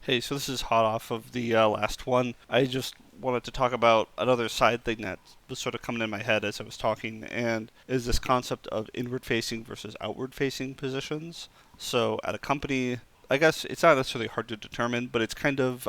Hey, so this is hot off of the last one. I just wanted to talk about another side thing that was sort of coming in my head as I was talking, and is this concept of inward facing versus outward facing positions. So at a company, I guess it's not necessarily hard to determine, but there's kind of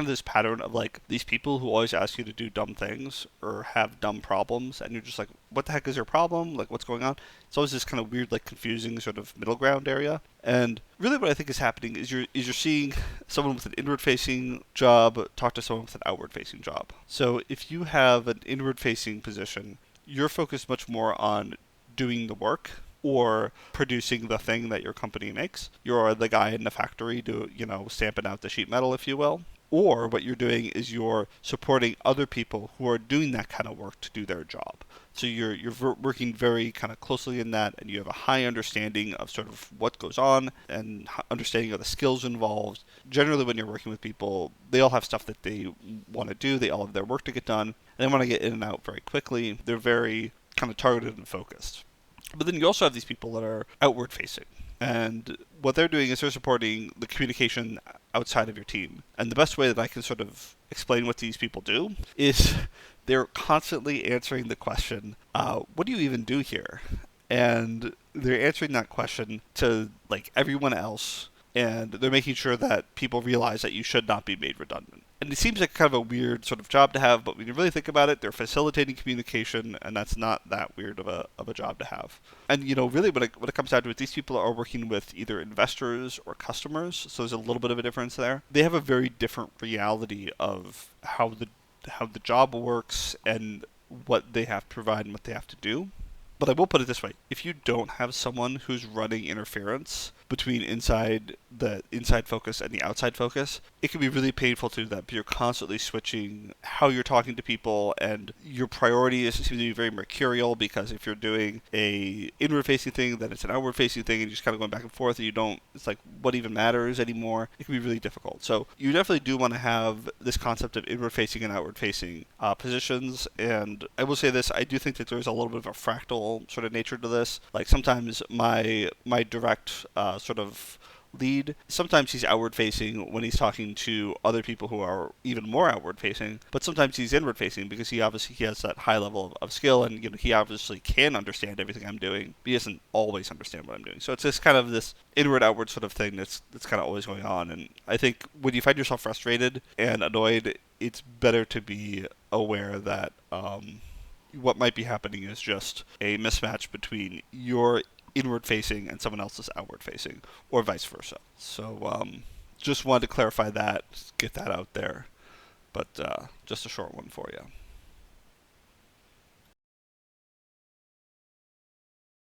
this pattern of like these people who always ask you to do dumb things or have dumb problems, and you're just like, what the heck is your problem? Like, what's going on? It's always this kind of weird, like confusing sort of middle ground area. And really, what I think is happening is you're seeing someone with an inward facing job talk to someone with an outward facing job. So if you have an inward facing position, you're focused much more on doing the work or producing the thing that your company makes. You're the guy in the factory stamping out the sheet metal, if you will. Or what you're doing is you're supporting other people who are doing that kind of work to do their job. So you're working very kind of closely in that, and you have a high understanding of sort of what goes on and understanding of the skills involved. Generally, when you're working with people, they all have stuff that they want to do. They all have their work to get done, and they want to get in and out very quickly. They're very kind of targeted and focused. But then you also have these people that are outward facing. And what they're doing is they're supporting the communication outside of your team. And the best way that I can sort of explain what these people do is they're constantly answering the question, what do you even do here? And they're answering that question to like everyone else, and they're making sure that people realize that you should not be made redundant. And it seems like kind of a weird sort of job to have, but when you really think about it, they're facilitating communication, and that's not that weird of a job to have. And really, when it comes down to it, these people are working with either investors or customers, so there's a little bit of a difference there. They have a very different reality of how the job works and what they have to provide and what they have to do. But I will put it this way: if you don't have someone who's running interference between the inside focus and the outside focus, it can be really painful to do that. But you're constantly switching how you're talking to people, and your priorities seem to be very mercurial, because if you're doing a inward facing thing, then it's an outward facing thing, and you're just kind of going back and forth, and you don't. It's like, what even matters anymore? It can be really difficult. So you definitely do want to have this concept of inward facing and outward facing positions. And I will say this: I do think that there's a little bit of a fractal sort of nature to this. Like sometimes my direct sort of lead, sometimes he's outward facing when he's talking to other people who are even more outward facing, but sometimes he's inward facing because he has that high level of skill, and he obviously can understand everything I'm doing, but he doesn't always understand what I'm doing. So it's this kind of this inward outward sort of thing that's kind of always going on. And I think when you find yourself frustrated and annoyed, it's better to be aware that what might be happening is just a mismatch between your inward facing and someone else's outward facing, or vice versa. So just wanted to clarify that, get that out there, but just a short one for you.